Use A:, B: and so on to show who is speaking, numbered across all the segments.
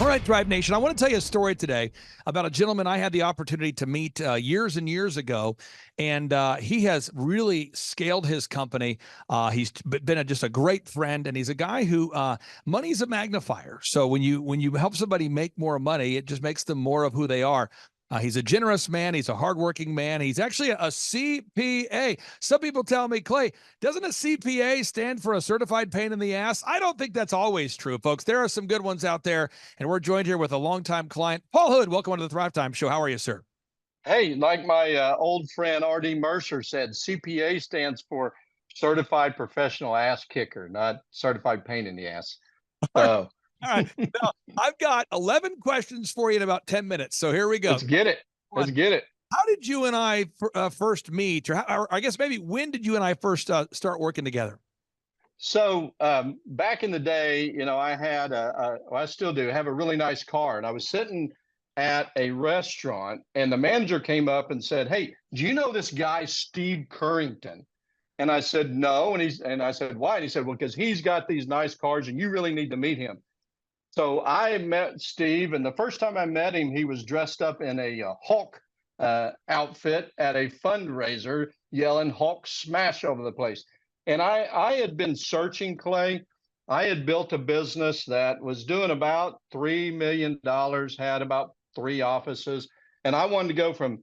A: All right, Thrive Nation, I want to tell you a story today about a gentleman I had the opportunity to meet years and years ago, and he has really scaled his company. He's been just a great friend, and he's a guy who money's a magnifier. So when you help somebody make more money, it just makes them more of who they are. He's a generous man. He's a hardworking man. He's actually a CPA. Some people tell me, Clay, doesn't a CPA stand for a certified pain in the ass? I don't think that's always true, folks. There are some good ones out there, and we're joined here with a longtime client, Paul Hood. Welcome to the Thrive Time Show. How are you, sir?
B: Hey, like my old friend R.D. Mercer said, CPA stands for Certified Professional Ass Kicker, not Certified Pain in the Ass. So
A: All right. Now, I've got 11 questions for you in about 10 minutes. So here we go.
B: let's get it. Let's get it.
A: How did you and I first meet? Or I guess maybe when did you and I first start working together?
B: So back in the day, I had well, I still do have a really nice car, and I was sitting at a restaurant, and the manager came up and said, "Hey, do you know this guy Steve Currington?" And I said, "No," and I said, "Why?" And he said, "Well, because he's got these nice cars, and you really need to meet him." So I met Steve, and the first time I met him, he was dressed up in a Hulk outfit at a fundraiser, yelling "Hulk smash" over the place. And I had been searching, Clay. I had built a business that was doing about $3 million, had about 3 offices, and I wanted to go from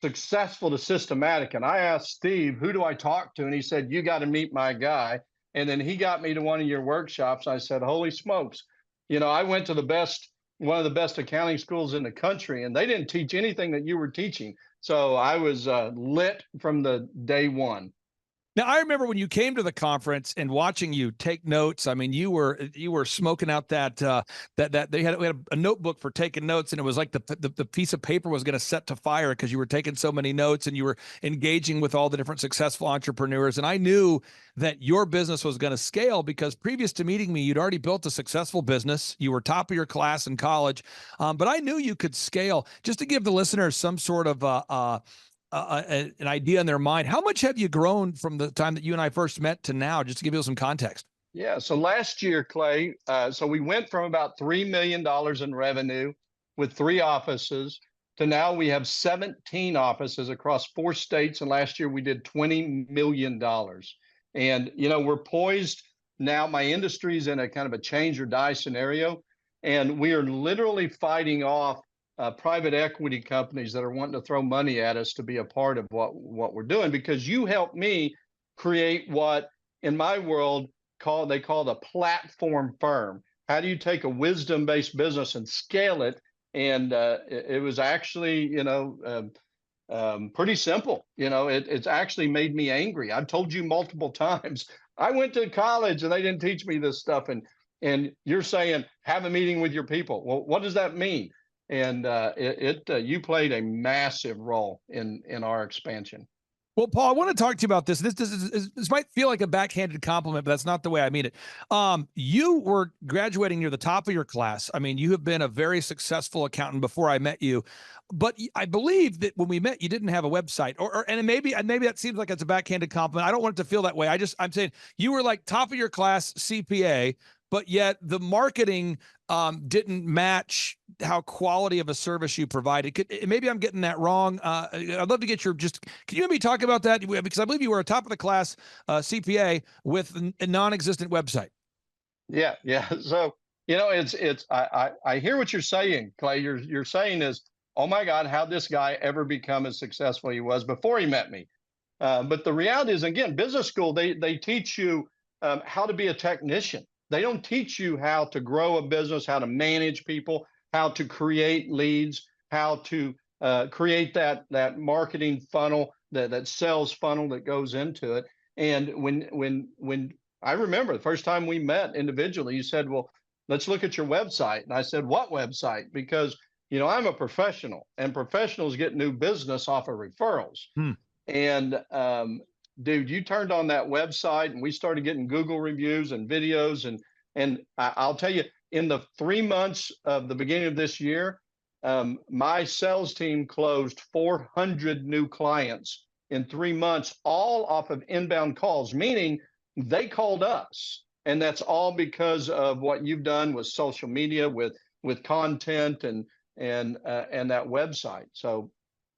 B: successful to systematic. And I asked Steve, "Who do I talk to?" And he said, "You got to meet my guy." And then he got me to one of your workshops. I said, "Holy smokes." I went to one of the best accounting schools in the country, and they didn't teach anything that you were teaching. So I was lit from the day one.
A: Now, I remember when you came to the conference and watching you take notes. I mean, you were smoking out that we had a notebook for taking notes, and it was like the piece of paper was going to set to fire because you were taking so many notes and you were engaging with all the different successful entrepreneurs. And I knew that your business was going to scale because previous to meeting me, you'd already built a successful business. You were top of your class in college, but I knew you could scale. Just to give the listeners some sort of an idea in their mind. How much have you grown from the time that you and I first met to now, just to give you some context?
B: Yeah. So last year, Clay, so we went from about $3 million in revenue with 3 offices to now we have 17 offices across 4 states. And last year we did $20 million. And, we're poised now. My industry is in a kind of a change or die scenario. And we are literally fighting off private equity companies that are wanting to throw money at us to be a part of what we're doing, because you helped me create what in my world they call a platform firm. How do you take a wisdom-based business and scale it? And it was actually pretty simple. It's actually made me angry. I've told you multiple times I went to college and they didn't teach me this stuff, and you're saying have a meeting with your people. Well, what does that mean? And you played a massive role in our expansion.
A: Well, Paul, I want to talk to you about this. This might feel like a backhanded compliment, but that's not the way I mean it. You were graduating near the top of your class. I mean, you have been a very successful accountant before I met you, but I believe that when we met, you didn't have a website, and maybe that seems like it's a backhanded compliment. I don't want it to feel that way. I'm saying you were like top of your class CPA, but yet the marketing didn't match how quality of a service you provided. Maybe I'm getting that wrong. I'd love to get can you maybe talk about that? Because I believe you were a top of the class CPA with a non-existent website.
B: Yeah. So, I hear what you're saying, Clay. You're saying is, oh my God, how'd this guy ever become as successful he was before he met me? But the reality is, again, business school, they teach you how to be a technician. They don't teach you how to grow a business, how to manage people, how to create leads, how to create that marketing funnel, that sales funnel that goes into it. And when I remember the first time we met individually, you said, "Well, let's look at your website." And I said, "What website?" Because I'm a professional, and professionals get new business off of referrals. And dude, you turned on that website and we started getting Google reviews and videos. And I'll tell you, in the 3 months of the beginning of this year, my sales team closed 400 new clients in 3 months, all off of inbound calls, meaning they called us. And that's all because of what you've done with social media, with with content and that website. So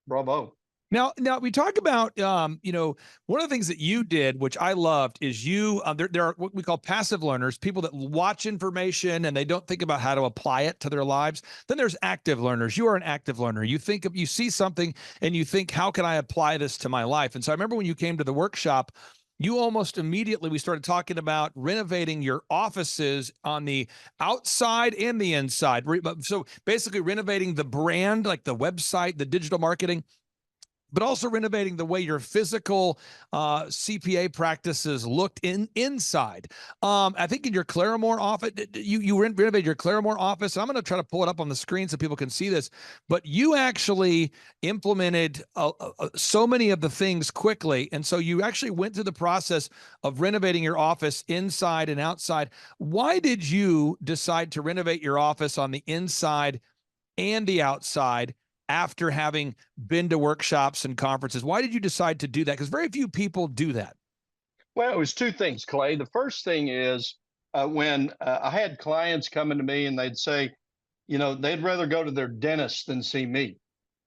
B: bravo.
A: Now we talk about, one of the things that you did, which I loved, is there are what we call passive learners, people that watch information and they don't think about how to apply it to their lives. Then there's active learners. You are an active learner. You see something and you think, how can I apply this to my life? And so I remember when you came to the workshop, you almost immediately, we started talking about renovating your offices on the outside and the inside. So basically renovating the brand, like the website, the digital marketing, but also renovating the way your physical CPA practices looked inside. I think in your Claremore office, you renovated your Claremore office. I'm going to try to pull it up on the screen so people can see this. But you actually implemented so many of the things quickly, and so you actually went through the process of renovating your office inside and outside. Why did you decide to renovate your office on the inside and the outside after having been to workshops and conferences? Why did you decide to do that? Because very few people do that.
B: Well, it was two things, Clay. The first thing is when I had clients coming to me and they'd say, they'd rather go to their dentist than see me.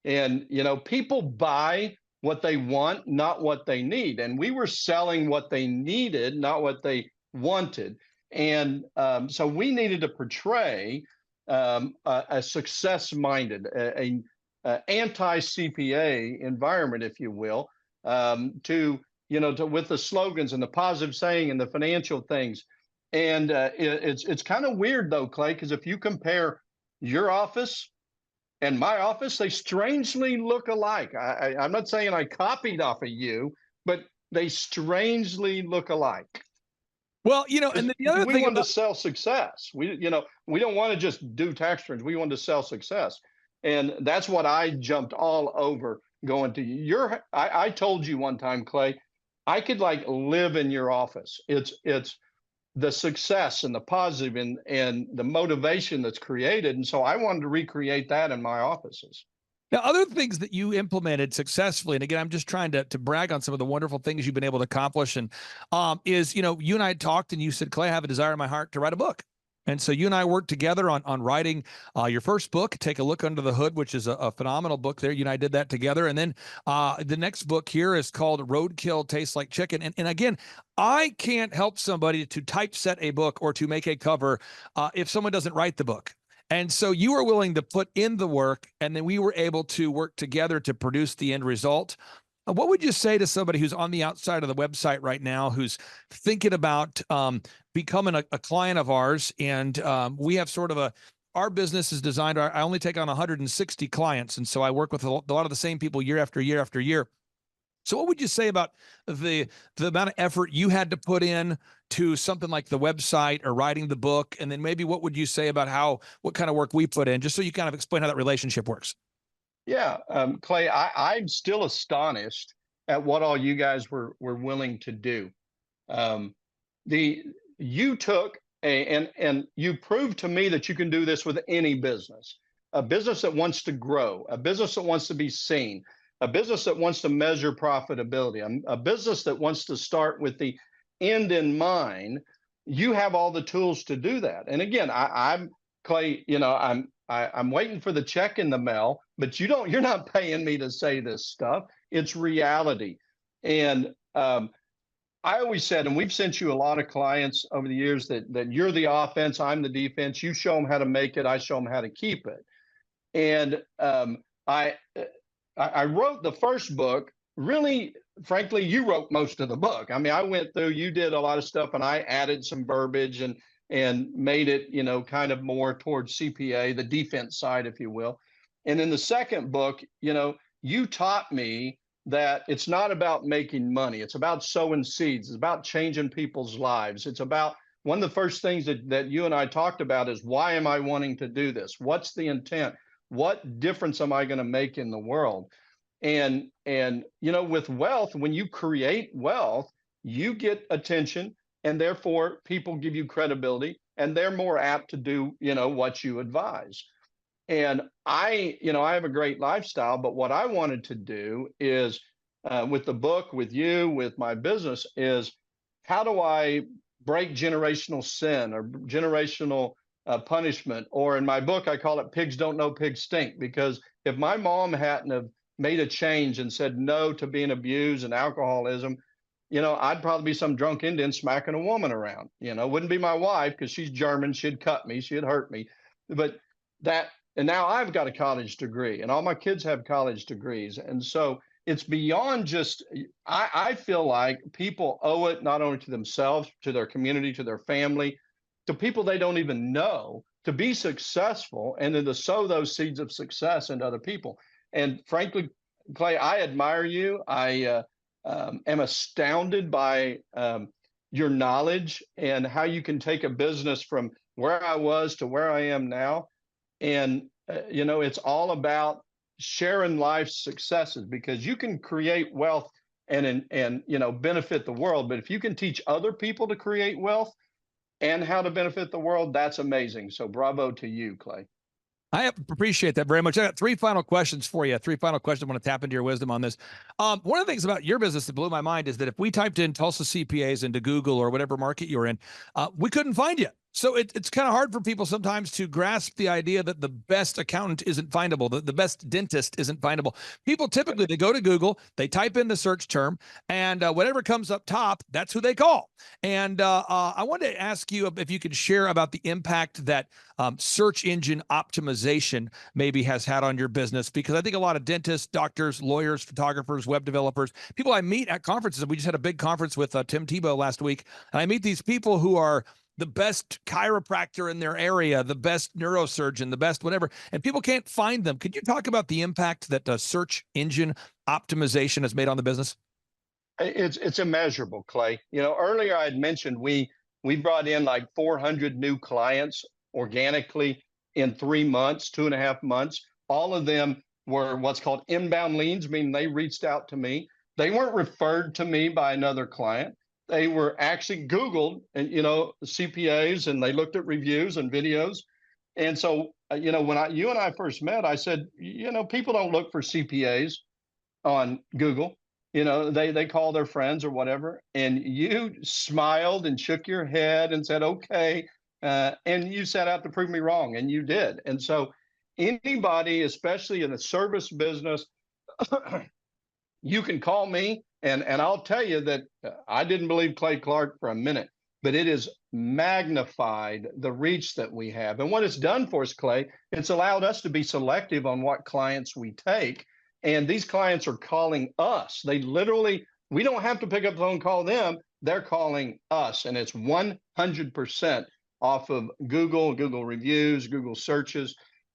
B: And, people buy what they want, not what they need. And we were selling what they needed, not what they wanted. And so we needed to portray a success minded, anti CPA environment, if you will, with the slogans and the positive saying and the financial things. And it's kind of weird though, Clay, because if you compare your office and my office, they strangely look alike. I'm not saying I copied off of you, but they strangely look alike.
A: Well, and the other
B: we
A: thing
B: wanted
A: about
B: to sell success. We don't want to just do tax returns. We wanted to sell success, and that's what I jumped all over going to your. I told you one time, Clay, I could like live in your office. It's the success and the positive and the motivation that's created, and so I wanted to recreate that in my offices.
A: Now, other things that you implemented successfully, and again, I'm just trying to brag on some of the wonderful things you've been able to accomplish. And is, you and I had talked, and you said, Clay, I have a desire in my heart to write a book. And so you and I worked together on writing your first book, Take a Look Under the Hood, which is a phenomenal book there. You and I did that together. And then the next book here is called Roadkill Tastes Like Chicken. And again, I can't help somebody to typeset a book or to make a cover if someone doesn't write the book. And so you were willing to put in the work, and then we were able to work together to produce the end result. What would you say to somebody who's on the outside of the website right now, who's thinking about becoming a client of ours? And we have sort of our business is designed, I only take on 160 clients. And so I work with a lot of the same people year after year after year. So what would you say about the amount of effort you had to put in to something like the website or writing the book? And then maybe what would you say about what kind of work we put in, just so you kind of explain how that relationship works?
B: Yeah, Clay, I'm still astonished at what all you guys were willing to do. Um, you took and you proved to me that you can do this with any business, a business that wants to grow, a business that wants to be seen, a business that wants to measure profitability, a business that wants to start with the end in mind. You have all the tools to do that. And again, I'm Clay. I'm waiting for the check in the mail, but you're not paying me to say this stuff. It's reality. And I always said, and we've sent you a lot of clients over the years that you're the offense, I'm the defense. You show them how to make it, I show them how to keep it. And I wrote the first book. Really, frankly, you wrote most of the book. I mean, I went through, you did a lot of stuff, and I added some verbiage and made it, kind of more towards CPA, the defense side, if you will. And in the second book, you taught me that it's not about making money. It's about sowing seeds. It's about changing people's lives. It's about one of the first things that you and I talked about is, why am I wanting to do this? What's the intent? What difference am I going to make in the world? And with wealth, when you create wealth, you get attention, and therefore people give you credibility, and they're more apt to do what you advise. And I have a great lifestyle, but what I wanted to do is, with the book, with you, with my business, is how do I break generational sin or generational punishment. Or in my book, I call it "Pigs Don't Know Pigs Stink," because if my mom hadn't have made a change and said no to being abused and alcoholism, I'd probably be some drunk Indian smacking a woman around. Wouldn't be my wife because she's German. She'd cut me. She'd hurt me. But that, and now I've got a college degree, and all my kids have college degrees, and so it's beyond just. I feel like people owe it not only to themselves, to their community, to their family, to people they don't even know, to be successful, and then to sow those seeds of success into other people. And frankly, Clay, I admire you. I am astounded by your knowledge and how you can take a business from where I was to where I am now. And, it's all about sharing life's successes, because you can create wealth and benefit the world. But if you can teach other people to create wealth and how to benefit the world, that's amazing. So bravo to you, Clay.
A: I appreciate that very much. I got three final questions for you. Three final questions. I want to tap into your wisdom on this. One of the things about your business that blew my mind is that if we typed in Tulsa CPAs into Google or whatever market you're in, we couldn't find you. So it's kind of hard for people sometimes to grasp the idea that the best accountant isn't findable, the best dentist isn't findable. People typically, they go to Google, they type in the search term, and whatever comes up top, that's who they call. And I wanted to ask you if you could share about the impact that search engine optimization maybe has had on your business, because I think a lot of dentists, doctors, lawyers, photographers, web developers, people I meet at conferences. We just had a big conference with Tim Tebow last week, and I meet these people who are the best chiropractor in their area, the best neurosurgeon, the best whatever, and people can't find them. Could you talk about the impact that search engine optimization has made on the business?
B: It's immeasurable, Clay. Earlier I had mentioned we brought in like 400 new clients organically in 3 months, 2.5 months. All of them were what's called inbound leads, meaning they reached out to me. They weren't referred to me by another client. They were actually Googled and CPAs, and they looked at reviews and videos. And so when you and I first met, I said, people don't look for CPAs on Google. They call their friends or whatever. And you smiled and shook your head and said, okay. And you set out to prove me wrong, and you did. And so anybody, especially in the service business, you can call me, and I'll tell you that I didn't believe Clay Clark for a minute, but it has magnified the reach that we have. And what it's done for us, Clay, it's allowed us to be selective on what clients we take. And these clients are calling us. We don't have to pick up the phone and call them. They're calling us. And it's 100% off of Google reviews, Google searches.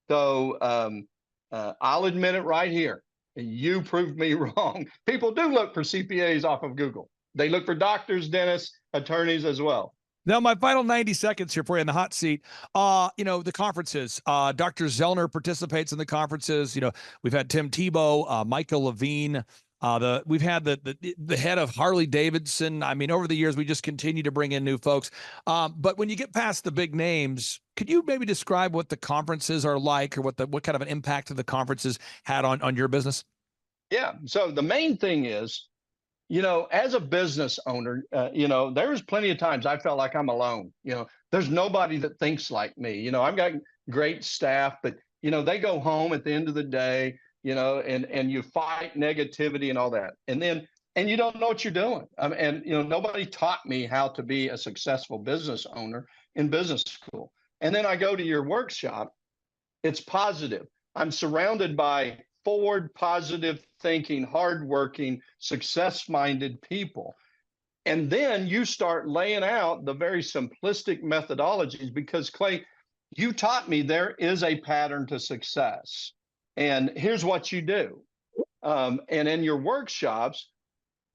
B: So I'll admit it right here. You proved me wrong. People do look for CPAs off of Google. They look for doctors, dentists, attorneys as well.
A: Now, my final 90 seconds here for you in the hot seat. The conferences. Dr. Zellner participates in the conferences. We've had Tim Tebow, Michael Levine. We've had the head of Harley Davidson. I mean, over the years, we just continue to bring in new folks. But when you get past the big names, could you maybe describe what the conferences are like, or what kind of an impact the conferences had on your business?
B: Yeah. So the main thing is, as a business owner, there was plenty of times I felt like I'm alone. There's nobody that thinks like me. I've got great staff, but they go home at the end of the day, and you fight negativity and all that, and you don't know what you're doing. And nobody taught me how to be a successful business owner in business school. And then I go to your workshop. It's positive. I'm surrounded by forward, positive thinking, hardworking, success-minded people. And then you start laying out the very simplistic methodologies, because Clay, you taught me there is a pattern to success. And here's what you do. And in your workshops,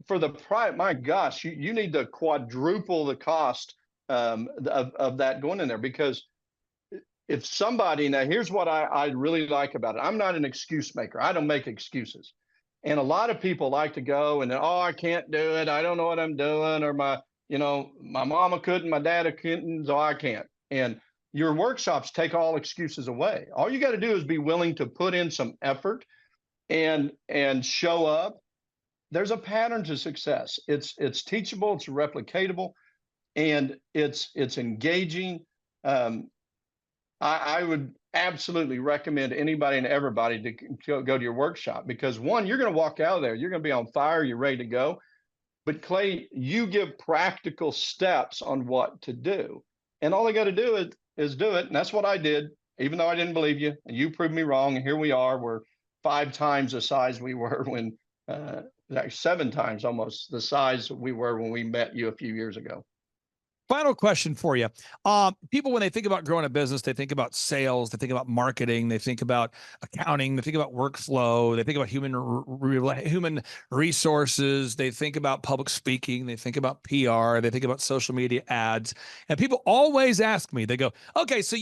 B: for the price, my gosh, you need to quadruple the cost of that going in there, because if somebody, now here's what I really like about it. I'm not an excuse maker. I don't make excuses. And a lot of people like to go and, oh, I can't do it. I don't know what I'm doing. Or my mama couldn't, my dad couldn't, so I can't. And your workshops take all excuses away. All you got to do is be willing to put in some effort and show up. There's a pattern to success. It's teachable, it's replicatable, and it's engaging. I would absolutely recommend anybody and everybody to go to your workshop, because one, you're going to walk out of there, you're going to be on fire, you're ready to go. But Clay, you give practical steps on what to do. And all they got to do is do it. And that's what I did, even though I didn't believe you. And you proved me wrong. And here we are. We're 5 times the size we were when, like 7 times almost the size we were when we met you a few years ago.
A: Final question for you. People, when they think about growing a business, they think about sales, they think about marketing, they think about accounting, they think about workflow, they think about human resources, they think about public speaking, they think about PR, they think about social media ads. And people always ask me, they go, okay, so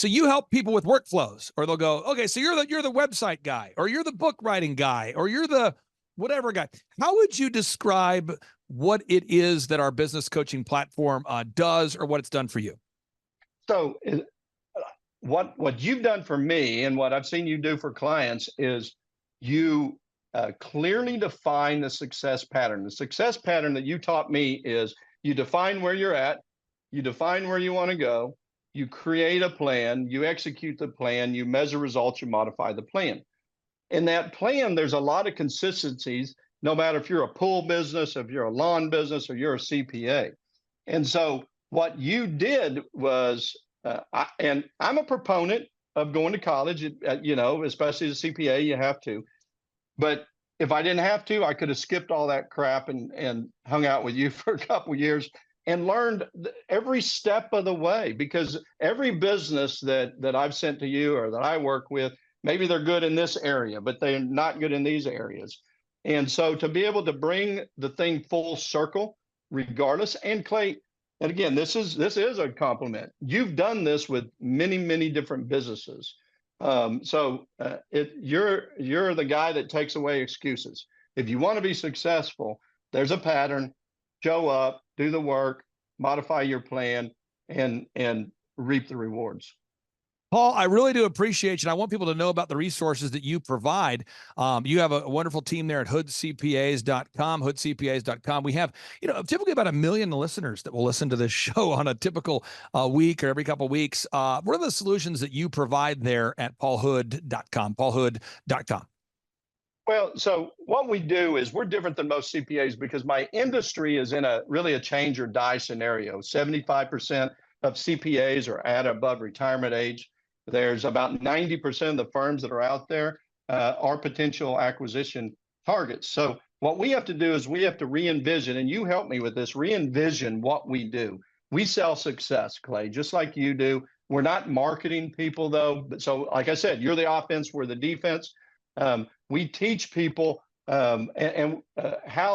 A: you help people with workflows, or they'll go, okay, so you're the website guy, or you're the book writing guy, or you're the whatever guy. How would you describe what it is that our business coaching platform does, or what it's done for you?
B: So what you've done for me and what I've seen you do for clients is you clearly define the success pattern. The success pattern that you taught me is you define where you're at, you define where you want to go, you create a plan, you execute the plan, you measure results, you modify the plan. In that plan, there's a lot of consistencies, no matter if you're a pool business, if you're a lawn business, or you're a CPA. And so what you did was, and I'm a proponent of going to college, especially as a CPA, you have to. But if I didn't have to, I could have skipped all that crap and hung out with you for a couple of years and learned every step of the way, because every business that I've sent to you or that I work with, maybe they're good in this area, but they're not good in these areas. And so to be able to bring the thing full circle, regardless, and Clay, and again, this is a compliment. You've done this with many, many different businesses. You're the guy that takes away excuses. If you want to be successful, there's a pattern. Show up, do the work, modify your plan, and reap the rewards.
A: Paul, I really do appreciate you. And I want people to know about the resources that you provide. You have a wonderful team there at hoodcpas.com, hoodcpas.com. We have, typically about 1 million listeners that will listen to this show on a typical week or every couple of weeks. What are the solutions that you provide there at paulhood.com, paulhood.com?
B: Well, so what we do is we're different than most CPAs because my industry is in really a change or die scenario. 75% of CPAs are at above retirement age. There's about 90% of the firms that are out there are potential acquisition targets. So what we have to do is we have to re-envision, and you help me with this, re-envision what we do. We sell success, Clay, just like you do. We're not marketing people, though. But so, like I said, you're the offense, we're the defense. We teach people how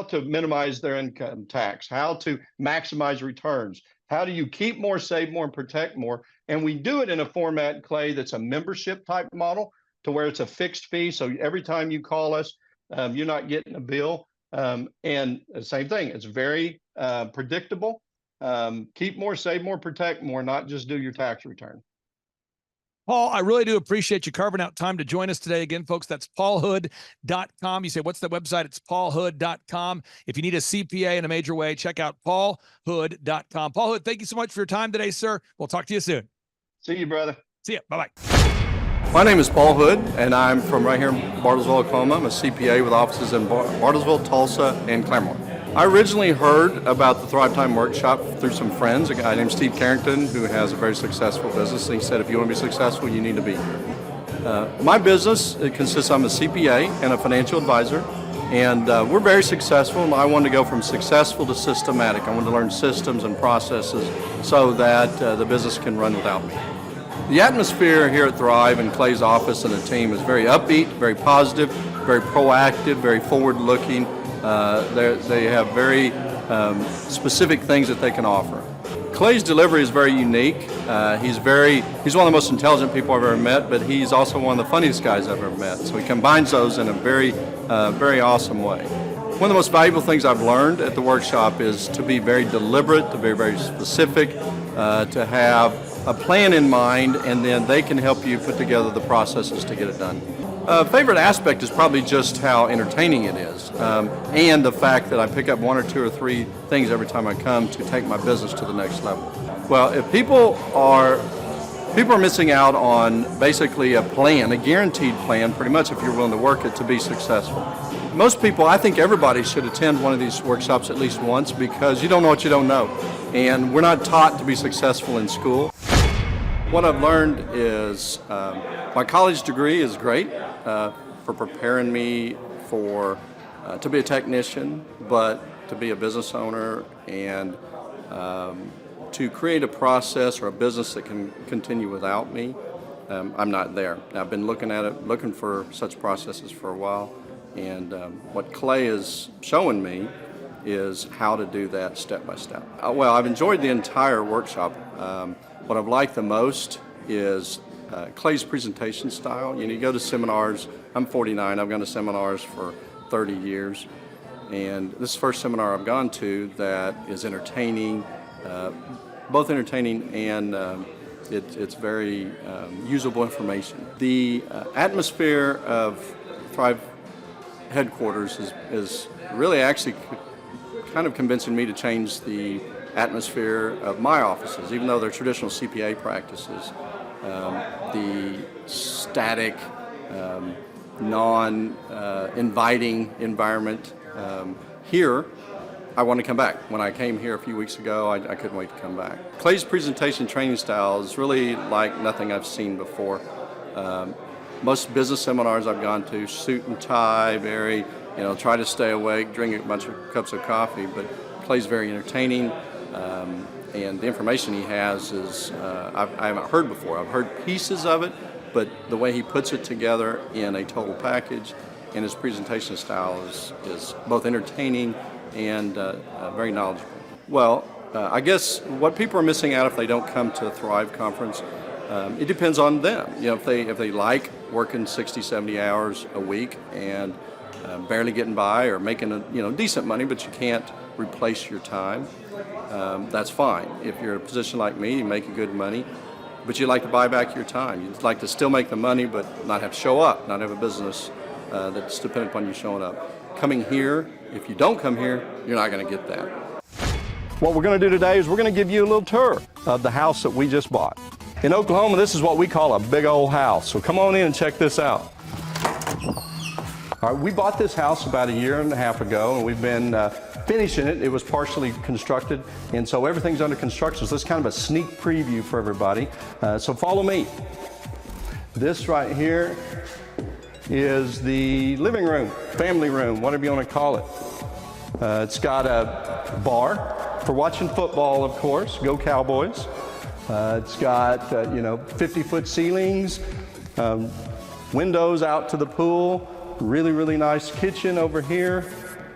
B: to minimize their income tax, how to maximize returns. How do you keep more, save more, and protect more? And we do it in a format, Clay, that's a membership type model to where it's a fixed fee. So every time you call us, you're not getting a bill. And the same thing, it's very predictable. Keep more, save more, protect more, not just do your tax return.
A: Paul, I really do appreciate you carving out time to join us today. Again, folks, that's paulhood.com. You say, what's the website? It's paulhood.com. If you need a CPA in a major way, check out paulhood.com. Paul Hood, thank you so much for your time today, sir. We'll talk to you soon.
B: See you, brother.
A: See ya. Bye-bye.
C: My name is Paul Hood, and I'm from right here in Bartlesville, Oklahoma. I'm a CPA with offices in Bartlesville, Tulsa, and Claremont. I originally heard about the Thrive Time Workshop through some friends, a guy named Steve Carrington, who has a very successful business. And he said, if you want to be successful, you need to be here. My business, it consists, I'm a CPA and a financial advisor, and we're very successful. And I wanted to go from successful to systematic. I wanted to learn systems and processes so that the business can run without me. The atmosphere here at Thrive and Clay's office and the team is very upbeat, very positive, very proactive, very forward-looking. They have very specific things that they can offer. Clay's delivery is very unique. He's one of the most intelligent people I've ever met, but he's also one of the funniest guys I've ever met. So he combines those in a very awesome way. One of the most valuable things I've learned at the workshop is to be very deliberate, to be very specific, to have a plan in mind, and then they can help you put together the processes to get it done. Favorite aspect is probably just how entertaining it is, and the fact that I pick up 1 or 2 or 3 things every time I come to take my business to the next level. Well, if people are People are missing out on basically a plan, a guaranteed plan, pretty much if you're willing to work it to be successful. Most people, I think everybody should attend one of these workshops at least once because you don't know what you don't know. And we're not taught to be successful in school. What I've learned is my college degree is great for preparing me for to be a technician, but to be a business owner and to create a process or a business that can continue without me, I'm not there. I've been looking for such processes for a while, and what Clay is showing me is how to do that step by step. Well, I've enjoyed the entire workshop. What I've liked the most is Clay's presentation style. You know, you go to seminars. I'm 49. I've gone to seminars for 30 years, and this is the first seminar I've gone to that is entertaining. Both entertaining and it's very usable information. The atmosphere of Thrive headquarters is really actually kind of convincing me to change the atmosphere of my offices, even though they're traditional CPA practices. The static, non-inviting environment here, I want to come back. When I came here a few weeks ago, I couldn't wait to come back. Clay's presentation training style is really like nothing I've seen before. Most business seminars I've gone to, suit and tie, very, try to stay awake, drink a bunch of cups of coffee, but Clay's very entertaining, and the information he has is, I haven't heard before. I've heard pieces of it, but the way he puts it together in a total package and his presentation style is both entertaining and very knowledgeable. Well, I guess what people are missing out if they don't come to the Thrive conference, it depends on them. If they like working 60, 70 hours a week and barely getting by or making decent money, but you can't replace your time, that's fine. If you're in a position like me, you make good money, but you'd like to buy back your time. You'd like to still make the money, but not have to show up, not have a business that's dependent upon you showing up. Coming here, if you don't come here, you're not going to get that.
B: What we're going to do today is we're going to give you a little tour of the house that we just bought. In Oklahoma, this is what we call a big old house. So come on in and check this out. All right, we bought this house about a year and a half ago, and we've been finishing it. It was partially constructed, and so everything's under construction. So this is kind of a sneak preview for everybody. So follow me. This right here is the living room, family room, whatever you want to call it. It's got a bar for watching football, of course. Go Cowboys. It's got 50-foot ceilings, windows out to the pool. Really, really nice kitchen over here.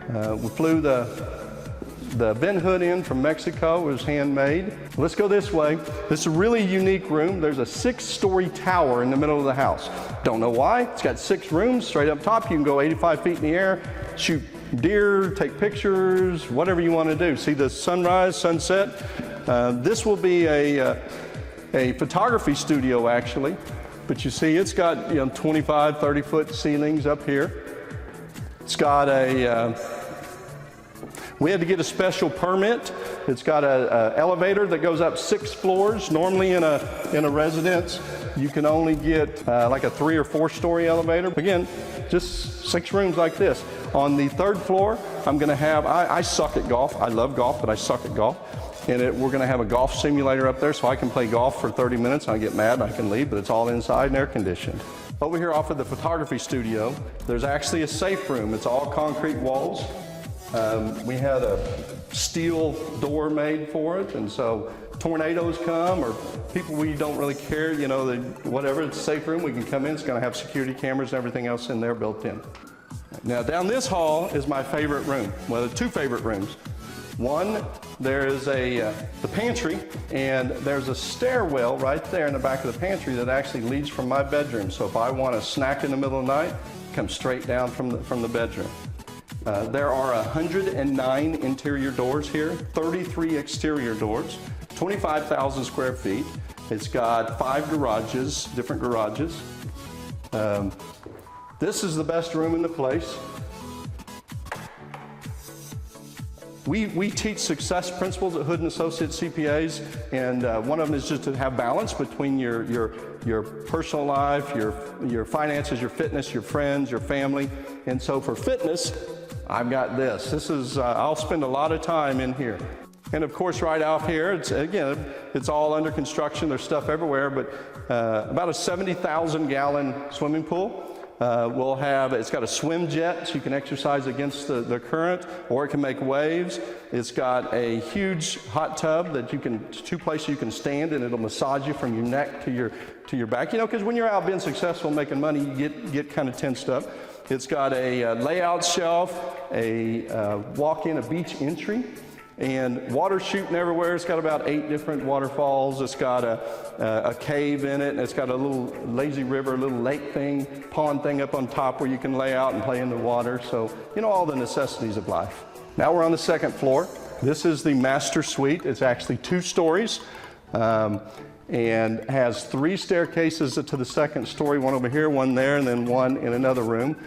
B: We flew the Ben hood in from Mexico. It was handmade. Let's go this way. This is a really unique room. There's a 6-story tower in the middle of the house. Don't know why. It's got 6 rooms straight up top. You can go 85 feet in the air, shoot deer, take pictures, whatever you want to do. See the sunrise, sunset. This will be a photography studio, actually. But you see, it's got 25, 30-foot ceilings up here. It's got we had to get a special permit. It's got a elevator that goes up 6 floors. Normally in a residence, you can only get like a 3 or 4-story elevator. Again, just 6 rooms like this. On the 3rd floor, I'm going to have, I suck at golf. I love golf, but I suck at golf. And we're going to have a golf simulator up there so I can play golf for 30 minutes and I get mad and I can leave, but it's all inside and air conditioned. Over here off of the photography studio, there's actually a safe room. It's all concrete walls. We had a steel door made for it, and so tornadoes come or people we don't really care, whatever, it's a safe room, we can come in. It's going to have security cameras and everything else in there built in. Now down this hall is my favorite room. Well, there are 2 favorite rooms. One, there is the pantry, and there's a stairwell right there in the back of the pantry that actually leads from my bedroom. So if I want a snack in the middle of the night, come straight down from the bedroom. There are 109 interior doors here, 33 exterior doors, 25,000 square feet. It's got 5 garages, different garages. This is the best room in the place.
C: We teach success principles at Hood & Associates CPAs, and one of them is just to have balance between your personal life, your finances, your fitness, your friends, your family. And so for fitness, I've got this. This is, I'll spend a lot of time in here. And of course, right out here, it's all under construction. There's stuff everywhere, but about a 70,000 gallon swimming pool. It's got a swim jet, so you can exercise against the current, or it can make waves. It's got a huge hot tub that two places you can stand, and it'll massage you from your neck to your back. You know, because when you're out being successful, making money, you get kind of tensed up. It's got a layout shelf, a walk-in, a beach entry, and water shooting everywhere. It's got about 8 different waterfalls. It's got a cave in it, and it's got a little lazy river, a little lake thing, pond thing up on top where you can lay out and play in the water. So, you know, all the necessities of life. Now we're on the 2nd floor. This is the master suite. It's actually 2 stories and has 3 staircases to the 2nd story, one over here, one there, and then one in another room.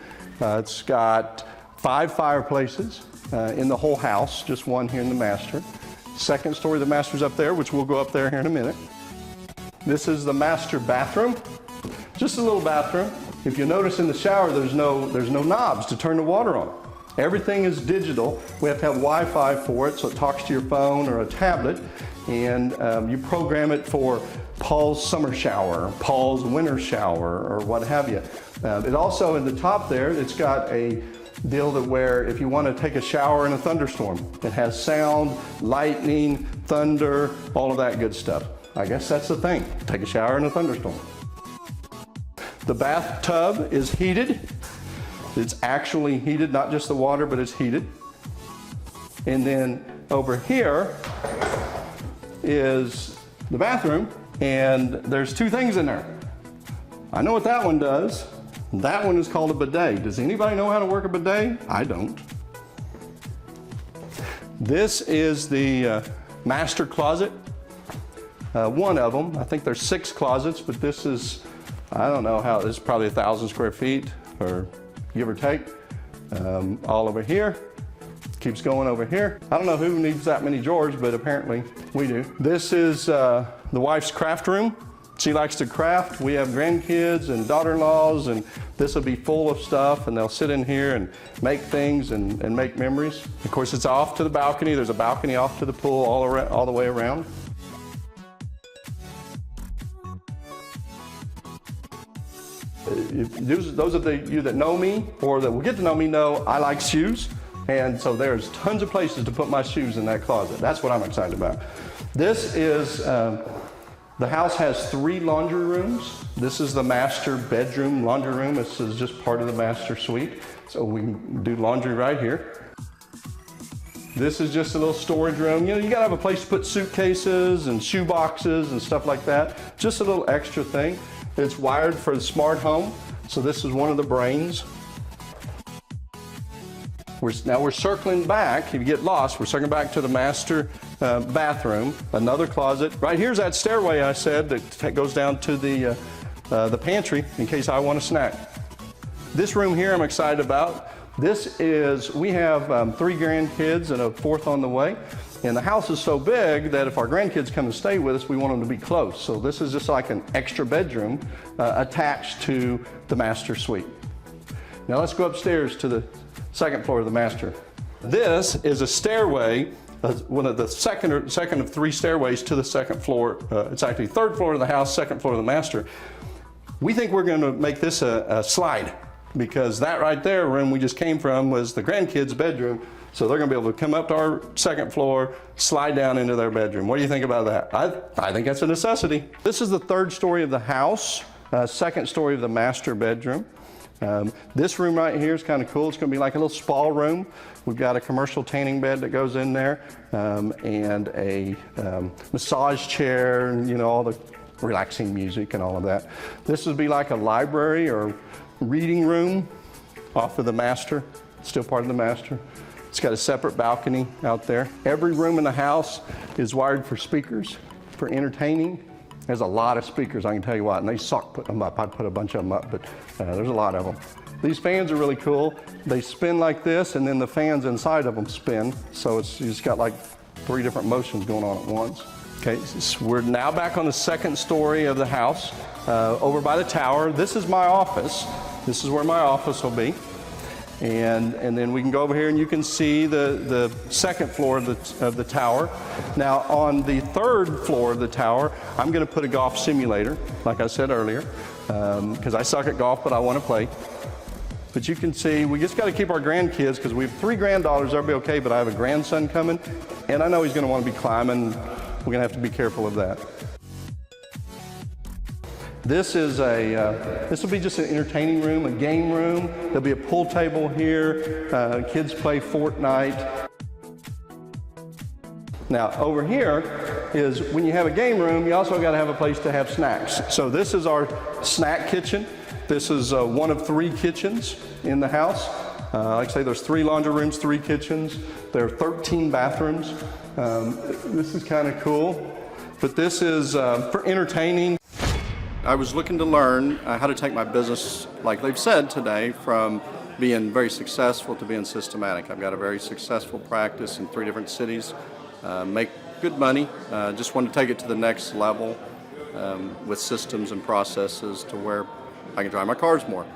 C: It's got 5 fireplaces in the whole house, just one here in the master. 2nd story of the master's up there, which we'll go up there here in a minute. This is the master bathroom, just a little bathroom. If you notice in the shower, there's no knobs to turn the water on. Everything is digital. We have to have Wi-Fi for it, so it talks to your phone or a tablet, and you program it for Paul's summer shower, Paul's winter shower, or what have you. It also, in the top there, it's got a deal that where if you want to take a shower in a thunderstorm, it has sound, lightning, thunder, all of that good stuff. I guess that's the thing, take a shower in a thunderstorm. The bathtub is heated. It's actually heated, not just the water, but it's heated. And then over here is the bathroom, and there's 2 things in there. I know what that one does. That one is called a bidet. Does anybody know how to work a bidet? I don't. This is the master closet. One of them. I think there's 6 closets, but this is, I don't know how, this is probably 1,000 square feet, or give or take. All over here. Keeps going over here. I don't know who needs that many drawers, but apparently we do. This is the wife's craft room. She likes to craft. We have grandkids and daughter-in-laws, and this will be full of stuff, and they'll sit in here and make things and make memories. Of course, it's off to the balcony. There's a balcony off to the pool all the way around. Those of you that know me or that will get to know me know I like shoes, and so there's tons of places to put my shoes in that closet. That's what I'm excited about. This is the house has 3 laundry rooms. This is the master bedroom laundry room. This is just part of the master suite. So we can do laundry right here. This is just a little storage room. You know, you gotta have a place to put suitcases and shoe boxes and stuff like that. Just a little extra thing. It's wired for the smart home. So this is one of the brains. Now we're circling back. If you get lost, we're circling back to the master bathroom, another closet. Right here's that stairway I said that goes down to the pantry in case I want a snack. This room here I'm excited about. We have 3 grandkids and a 4th on the way. And the house is so big that if our grandkids come and stay with us, we want them to be close. So this is just like an extra bedroom attached to the master suite. Now let's go upstairs to the 2nd floor of the master. This is a stairway, one of the second of 3 stairways to the 2nd floor. It's actually 3rd floor of the house, 2nd floor of the master. We think we're going to make this a slide, because that right there, room we just came from, was the grandkids' bedroom. So they're going to be able to come up to our 2nd floor, slide down into their bedroom. What do you think about that? I think that's a necessity. This is the 3rd story of the house, 2nd story of the master bedroom. This room right here is kind of cool. It's going to be like a little spa room. We've got a commercial tanning bed that goes in there, and a massage chair, and you know, all the relaxing music and all of that. This would be like a library or reading room off of the master, still part of the master. It's got a separate balcony out there. Every room in the house is wired for speakers, for entertaining. There's a lot of speakers, I can tell you what, and they suck putting them up. I put a bunch of them up, but there's a lot of them. These fans are really cool. They spin like this, and then the fans inside of them spin. So you just got like 3 different motions going on at once. Okay, so we're now back on the 2nd story of the house, over by the tower. This is my office. This is where my office will be. And then we can go over here and you can see the 2nd floor of the tower. Now on the 3rd floor of the tower, I'm gonna put a golf simulator, like I said earlier, because I suck at golf, but I wanna play. But you can see, we just gotta keep our grandkids, because we have 3 granddaughters, that'll be okay, but I have a grandson coming, and I know he's gonna wanna be climbing. We're gonna have to be careful of that. This will be just an entertaining room, a game room. There'll be a pool table here. Kids play Fortnite. Now over here is when you have a game room, you also got to have a place to have snacks. So this is our snack kitchen. This is one of 3 kitchens in the house. Like I say, there's 3 laundry rooms, 3 kitchens. There are 13 bathrooms. This is kind of cool, but this is for entertaining. I was looking to learn how to take my business, like they've said today, from being very successful to being systematic. I've got a very successful practice in 3 different cities, make good money, just want to take it to the next level with systems and processes to where I can drive my cars more.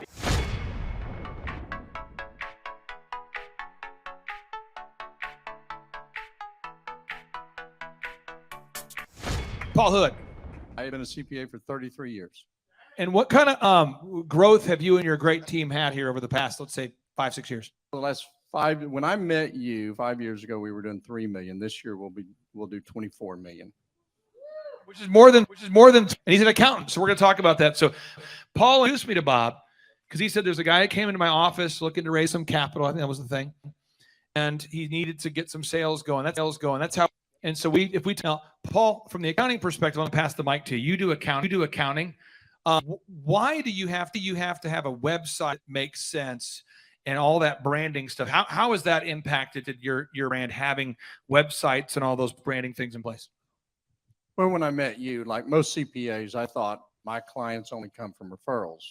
A: Paul Hood.
C: I've been a CPA for 33 years.
A: And what kind of growth have you and your great team had here over the past, let's say, 5-6 years?
C: For the last 5, when I met you 5 years ago, we were doing 3 million. This year we'll do 24 million.
A: Which is more than, and he's an accountant. So we're going to talk about that. So Paul introduced me to Bob because he said there's a guy that came into my office looking to raise some capital. I think that was the thing. And he needed to get some sales going. That's how. And so if we tell Paul, from the accounting perspective, I'm going to pass the mic to you. You do accounting. Why do you have to have a website that makes sense and all that branding stuff? How has that impacted your brand, having websites and all those branding things in place?
C: Well, when I met you, like most CPAs, I thought my clients only come from referrals,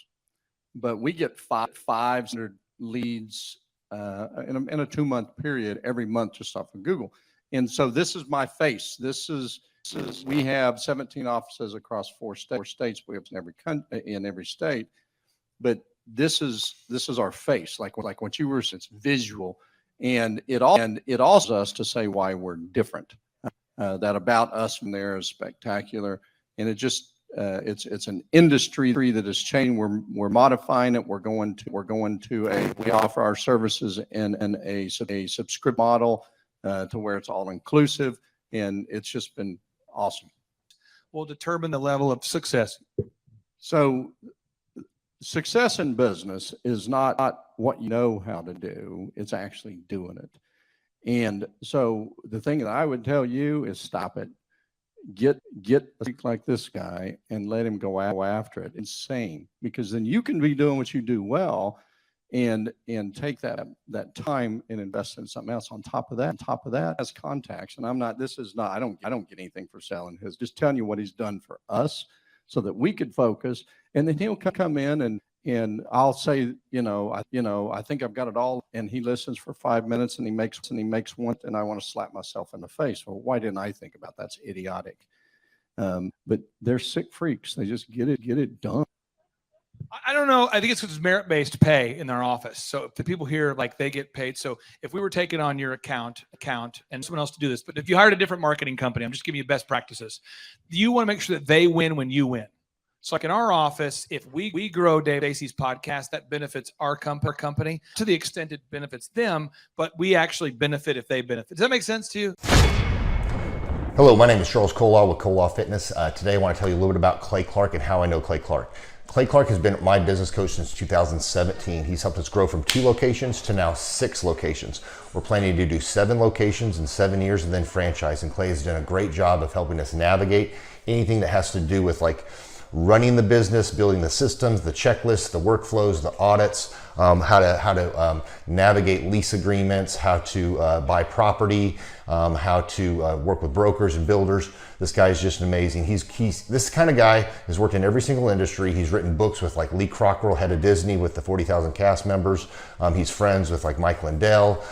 C: but we get 500 leads in a 2-month period every month just off of Google. And so this is my face. We have 17 offices across 4 states. We have in every state, but this is our face. Like what you were saying, it's visual, and it also us to say why we're different. That about us from there is spectacular, and it just it's an industry that is changing. We're modifying it. We offer our services in a subscription model. To where it's all inclusive, and it's just been awesome.
A: Will determine the level of success.
C: So success in business is not what you know how to do, it's actually doing it. And so the thing that I would tell you is stop it. Get a freak like this guy and let him go after it. Insane, because then you can be doing what you do well, and take that time and invest in something else on top of that as contacts. And I don't get anything for selling his, just telling you what he's done for us so that we could focus. And then he'll come in and I'll say, I think I've got it all. And he listens for 5 minutes and he makes one, and I want to slap myself in the face. Well, why didn't I think about that? That's idiotic. But they're sick freaks. They just get it done.
A: I don't know. I think it's because it's merit-based pay in our office. So if the people here, like, they get paid. So if we were taking on your account and someone else to do this, but if you hired a different marketing company, I'm just giving you best practices. You want to make sure that they win when you win. So like in our office, if we grow Dave Asey's podcast, that benefits our company to the extent it benefits them, but we actually benefit if they benefit. Does that make sense to you?
D: Hello, my name is Charles Kolaw with Kolaw Fitness. Today I want to tell you a little bit about Clay Clark and how I know Clay Clark. Clay Clark has been my business coach since 2017. He's helped us grow from 2 locations to now 6 locations. We're planning to do 7 locations in 7 years and then franchise. And Clay has done a great job of helping us navigate anything that has to do with like running the business, building the systems, the checklists, the workflows, the audits. how to navigate lease agreements, how to buy property, how to work with brokers and builders. This guy is just amazing. He's this kind of guy has worked in every single industry. He's written books with like Lee Cockrell, head of Disney, with the 40,000 cast members. He's friends with like Mike Lindell.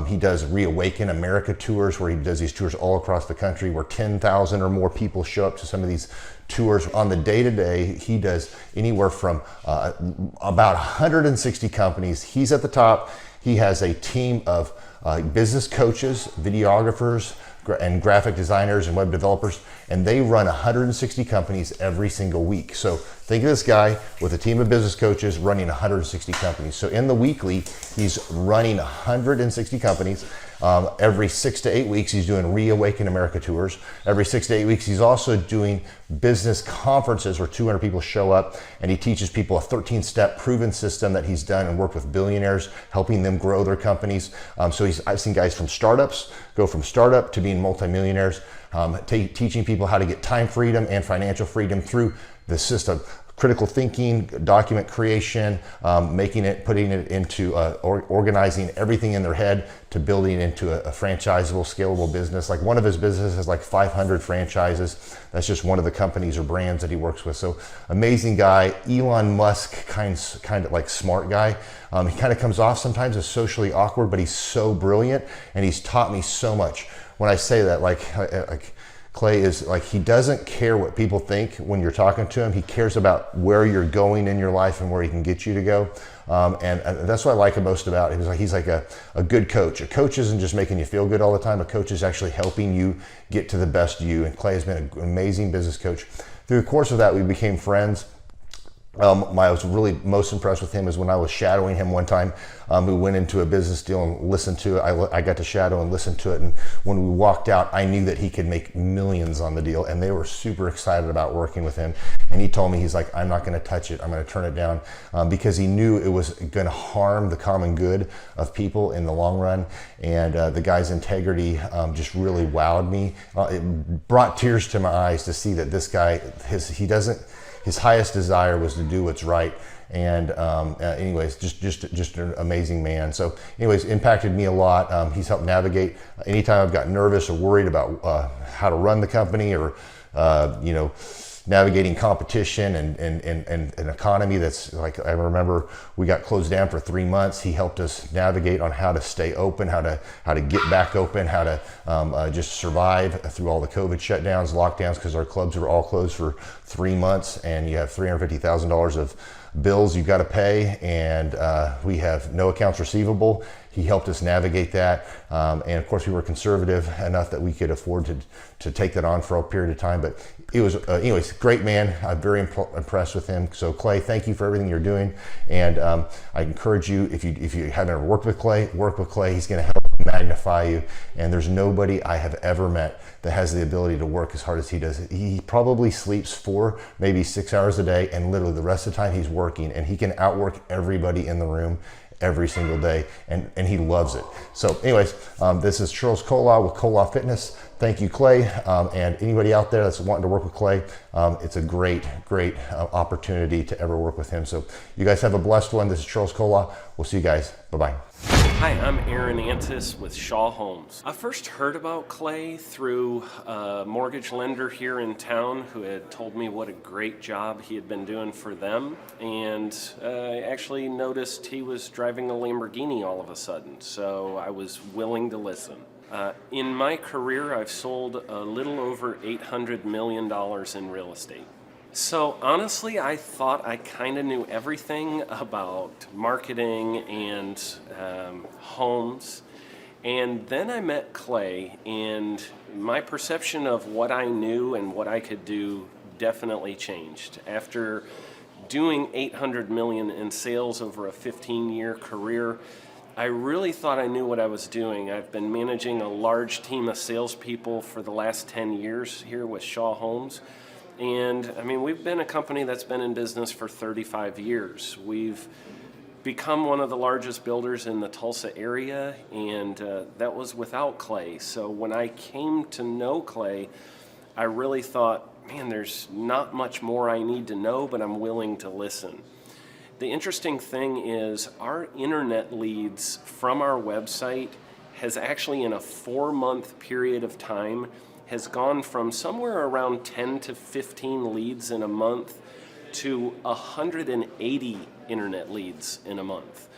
D: He does Reawaken America tours, where he does these tours all across the country, where 10,000 or more people show up to some of these tours. On the day-to-day, he does anywhere from about 160 companies. He's at the top. He has a team of business coaches, videographers, and graphic designers and web developers, and they run 160 companies every single week. So think of this guy with a team of business coaches running 160 companies. So in the weekly, he's running 160 companies. Every 6 to 8 weeks, he's doing Reawaken America tours. Every 6 to 8 weeks, he's also doing business conferences where 200 people show up, and he teaches people a 13-step proven system that he's done and worked with billionaires, helping them grow their companies. So I've seen guys from startups go from startup to being multimillionaires, teaching people how to get time freedom and financial freedom through the system. Critical thinking, document creation, putting it into organizing everything in their head to building into a franchisable, scalable business. Like one of his businesses has like 500 franchises. That's just one of the companies or brands that he works with. So amazing guy. Elon Musk kind of like smart guy. He kind of comes off sometimes as socially awkward, but he's so brilliant, and he's taught me so much. When I say that, like Clay is like, he doesn't care what people think when you're talking to him. He cares about where you're going in your life and where he can get you to go. And that's what I like most about him. He's like a good coach. A coach isn't just making you feel good all the time. A coach is actually helping you get to the best you. And Clay has been an amazing business coach. Through the course of that, we became friends. I was really most impressed with him is when I was shadowing him one time. We went into a business deal and listened to it. I got to shadow and listen to it. And when we walked out, I knew that he could make millions on the deal. And they were super excited about working with him. And he told me, he's like, I'm not going to touch it. I'm going to turn it down, because he knew it was going to harm the common good of people in the long run. And the guy's integrity just really wowed me. It brought tears to my eyes to see that this guy, his highest desire was to do what's right. And anyways, just an amazing man. So anyways, impacted me a lot. He's helped navigate anytime I've got nervous or worried about how to run the company, or navigating competition and an economy that's like, I remember we got closed down for 3 months. He helped us navigate on how to stay open, how to get back open, how to just survive through all the COVID shutdowns, lockdowns, because our clubs were all closed for 3 months, and you have $350,000 of bills you've got to pay, and we have no accounts receivable. He helped us navigate that, and of course we were conservative enough that we could afford to take that on for a period of time. But it was, anyways, great man. I'm very impressed with him. So Clay, thank you for everything you're doing, and I encourage you, if you haven't ever worked with Clay, work with Clay. He's going to help magnify you, and there's nobody I have ever met that has the ability to work as hard as he does. He probably sleeps 4, maybe 6 hours a day, and literally the rest of the time he's working, and he can outwork everybody in the room every single day, and he loves it. So anyways, this is Charles Kola with Kola Fitness. Thank you, Clay, and anybody out there that's wanting to work with Clay, it's a great opportunity to ever work with him. So you guys have a blessed one. This is Charles Kola. We'll see you guys. Bye-bye.
E: Hi, I'm Aaron Antis with Shaw Homes. I first heard about Clay through a mortgage lender here in town who had told me what a great job he had been doing for them, and I actually noticed he was driving a Lamborghini all of a sudden, so I was willing to listen. In my career, I've sold a little over $800 million in real estate. So honestly, I thought I kind of knew everything about marketing and homes. And then I met Clay, and my perception of what I knew and what I could do definitely changed. After doing $800 million in sales over a 15-year career, I really thought I knew what I was doing. I've been managing a large team of salespeople for the last 10 years here with Shaw Homes. And I mean, we've been a company that's been in business for 35 years. We've become one of the largest builders in the Tulsa area, and that was without Clay. So when I came to know Clay, I really thought, man, there's not much more I need to know, but I'm willing to listen. The interesting thing is our internet leads from our website has actually, in a 4-month period of time, has gone from somewhere around 10 to 15 leads in a month to 180 internet leads in a month.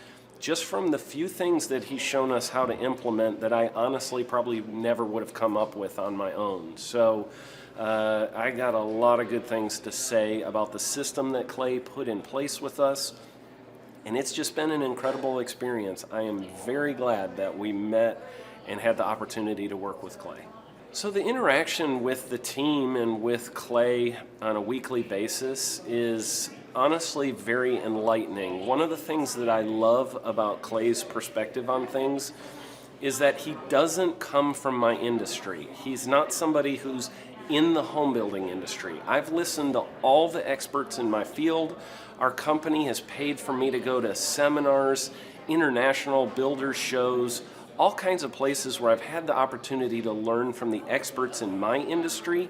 E: Just from the few things that he's shown us how to implement that I honestly probably never would have come up with on my own. So I got a lot of good things to say about the system that Clay put in place with us, and it's just been an incredible experience. I am very glad that we met and had the opportunity to work with Clay. So the interaction with the team and with Clay on a weekly basis is honestly very enlightening. One of the things that I love about Clay's perspective on things is that he doesn't come from my industry. He's not somebody who's in the home building industry. I've listened to all the experts in my field. Our company has paid for me to go to seminars, international builder shows, all kinds of places where I've had the opportunity to learn from the experts in my industry.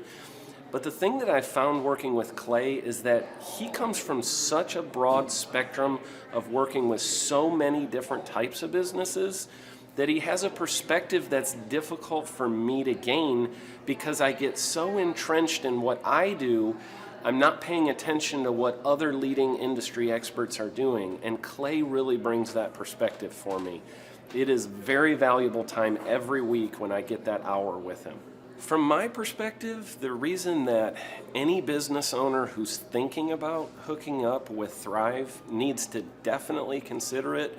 E: But the thing that I found working with Clay is that he comes from such a broad spectrum of working with so many different types of businesses that he has a perspective that's difficult for me to gain because I get so entrenched in what I do, I'm not paying attention to what other leading industry experts are doing, and Clay really brings that perspective for me. It is very valuable time every week when I get that hour with him. From my perspective, the reason that any business owner who's thinking about hooking up with Thrive needs to definitely consider it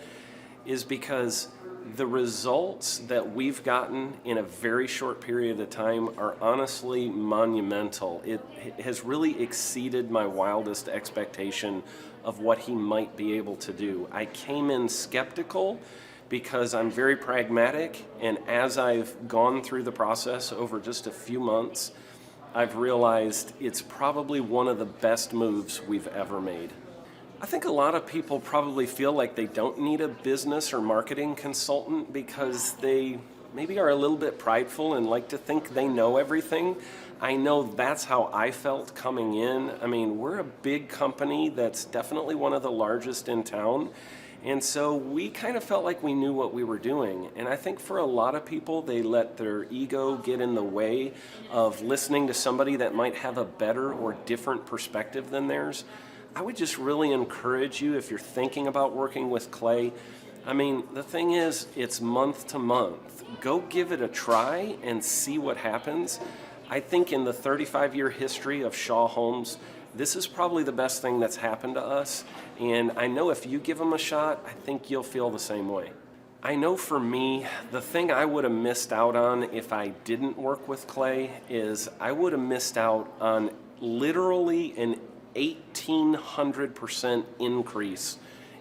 E: is because the results that we've gotten in a very short period of time are honestly monumental. It has really exceeded my wildest expectation of what he might be able to do. I came in skeptical because I'm very pragmatic, and as I've gone through the process over just a few months, I've realized it's probably one of the best moves we've ever made. I think a lot of people probably feel like they don't need a business or marketing consultant because they maybe are a little bit prideful and like to think they know everything. I know that's how I felt coming in. I mean, we're a big company that's definitely one of the largest in town. And so we kind of felt like we knew what we were doing. And I think for a lot of people, they let their ego get in the way of listening to somebody that might have a better or different perspective than theirs. I would just really encourage you, if you're thinking about working with Clay, I mean, the thing is, it's month to month. Go give it a try and see what happens. I think in the 35-year history of Shaw Homes, this is probably the best thing that's happened to us. And I know if you give them a shot, I think you'll feel the same way. I know for me, the thing I would have missed out on if I didn't work with Clay is I would have missed out on literally an 1,800% increase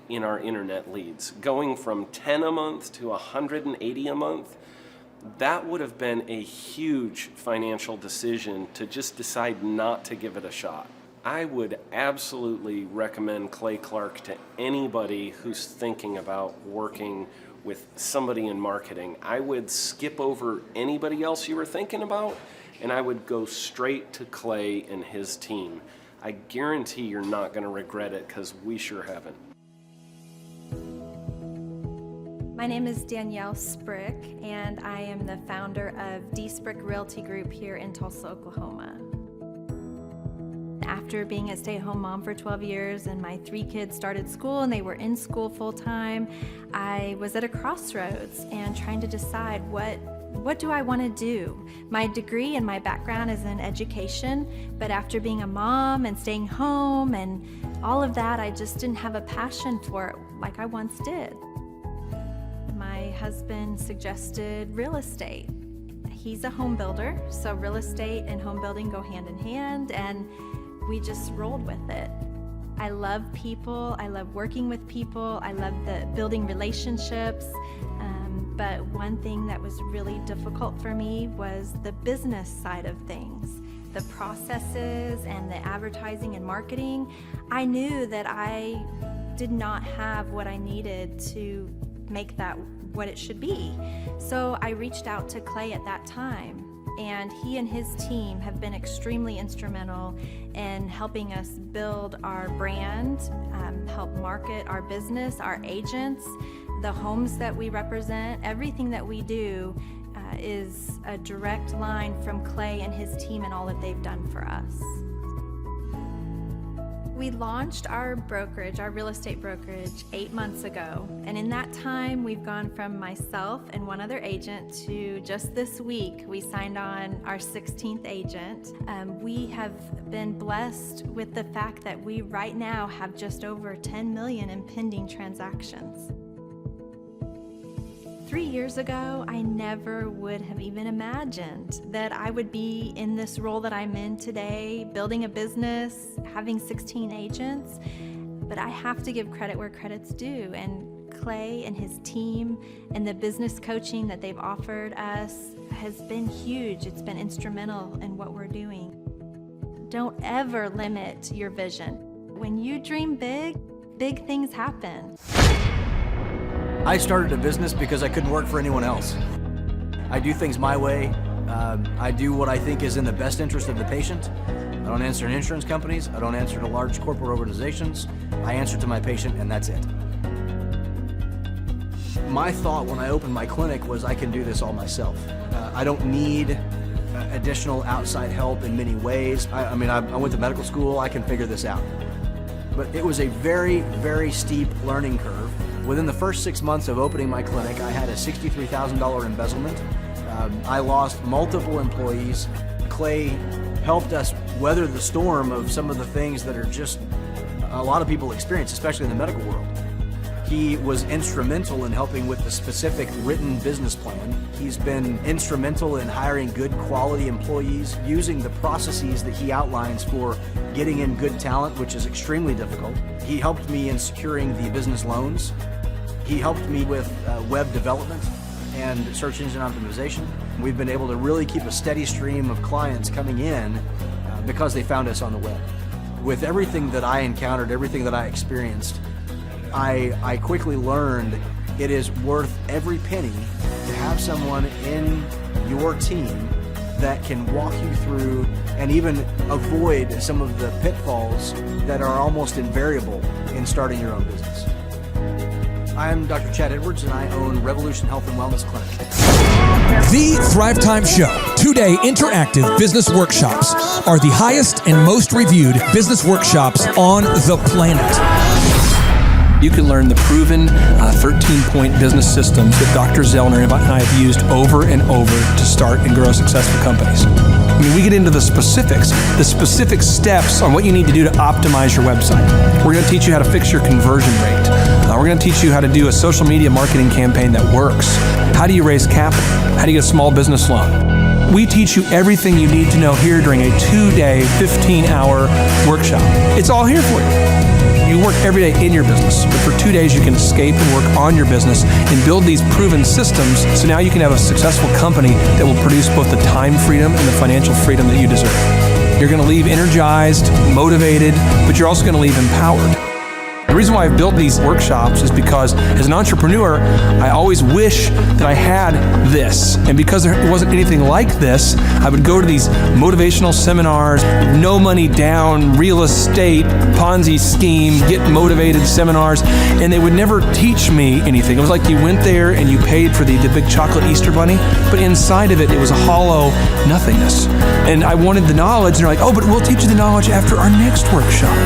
E: in our internet leads. Going from 10 a month to 180 a month, that would have been a huge financial decision to just decide not to give it a shot. I would absolutely recommend Clay Clark to anybody who's thinking about working with somebody in marketing. I would skip over anybody else you were thinking about, and I would go straight to Clay and his team. I guarantee you're not going to regret it because we sure haven't.
F: My name is Danielle Sprick, and I am the founder of D Sprick Realty Group here in Tulsa, Oklahoma. After being a stay-at-home mom for 12 years and my 3 kids started school and they were in school full-time, I was at a crossroads and trying to decide what do I want to do? My degree and my background is in education, but after being a mom and staying home and all of that, I just didn't have a passion for it like I once did. My husband suggested real estate. He's a home builder, so real estate and home building go hand in hand, and we just rolled with it. I love people, I love working with people, I love the building relationships, but one thing that was really difficult for me was the business side of things. The processes and the advertising and marketing. I knew that I did not have what I needed to make that what it should be. So I reached out to Clay at that time. and he and his team have been extremely instrumental in helping us build our brand, help market our business, our agents, the homes that we represent. Everything that we do is a direct line from Clay and his team and all that they've done for us. We launched our brokerage, our real estate brokerage, 8 months ago. And in that time, we've gone from myself and one other agent to just this week, we signed on our 16th agent. We have been blessed with the fact that we right now have just over 10 million in pending transactions. 3 years ago, I never would have even imagined that I would be in this role that I'm in today, building a business, having 16 agents. But I have to give credit where credit's due. And Clay and his team and the business coaching that they've offered us has been huge. It's been instrumental in what we're doing. Don't ever limit your vision. When you dream big, big things happen.
G: I started a business because I couldn't work for anyone else. I do things my way. I do what I think is in the best interest of the patient. I don't answer to insurance companies. I don't answer to large corporate organizations. I answer to my patient, and that's it. My thought when I opened my clinic was I can do this all myself. I don't need additional outside help in many ways. I went to medical school. I can figure this out. But it was a very, very steep learning curve. Within the first 6 months of opening my clinic, I had a $63,000 embezzlement. I lost multiple employees. Clay helped us weather the storm of some of the things that are just a lot of people experience, especially in the medical world. He was instrumental in helping with the specific written business plan. He's been instrumental in hiring good quality employees, using the processes that he outlines for getting in good talent, which is extremely difficult. He helped me in securing the business loans. He helped me with web development and search engine optimization. We've been able to really keep a steady stream of clients coming in because they found us on the web. With everything that I encountered, everything that I experienced, I quickly learned it is worth every penny to have someone in your team that can walk you through and even avoid some of the pitfalls that are almost invariable in starting your own business. I'm Dr. Chad Edwards, and I own Revolution Health and Wellness Clinic.
H: The Thrive Time Show 2-day interactive business workshops are the highest and most reviewed business workshops on the planet.
I: You can learn the proven 13-point business systems that Dr. Zellner and I have used over and over to start and grow successful companies. I mean, we get into the specific steps on what you need to do to optimize your website. We're going to teach you how to fix your conversion rate. We're going to teach you how to do a social media marketing campaign that works. How do you raise capital? How do you get a small business loan? We teach you everything you need to know here during a 2-day, 15-hour workshop. It's all here for you. You work every day in your business, but for 2 days you can escape and work on your business and build these proven systems so now you can have a successful company that will produce both the time freedom and the financial freedom that you deserve. You're going to leave energized, motivated, but you're also going to leave empowered. The reason why I've built these workshops is because as an entrepreneur, I always wish that I had this. And because there wasn't anything like this, I would go to these motivational seminars, no money down, real estate, Ponzi scheme, get motivated seminars, and they would never teach me anything. It was like you went there and you paid for the big chocolate Easter bunny, but inside of it, it was a hollow nothingness. And I wanted the knowledge, and they're like, oh, but we'll teach you the knowledge after our next workshop.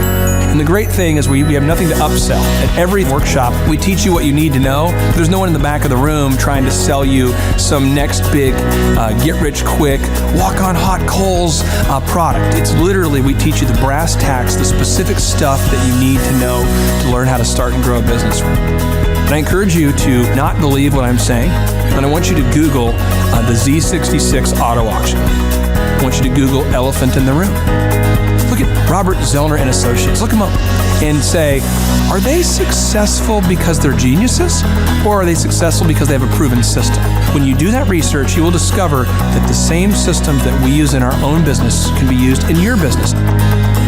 I: And the great thing is we have nothing to upsell. At every workshop, we teach you what you need to know. There's no one in the back of the room trying to sell you some next big get-rich-quick, walk-on-hot coals product. It's literally, we teach you the brass tacks, the specific stuff that you need to know to learn how to start and grow a business. And I encourage you to not believe what I'm saying, and I want you to Google the Z66 auto auction. I want you to Google elephant in the room. Look at Robert Zellner and Associates. Look them up and say, are they successful because they're geniuses, or are they successful because they have a proven system? When you do that research, you will discover that the same systems that we use in our own business can be used in your business.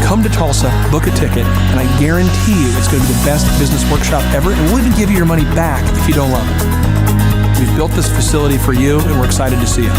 I: Come to Tulsa, book a ticket, and I guarantee you it's going to be the best business workshop ever, and we'll even give you your money back if you don't love it. We've built this facility for you, and we're excited to see you.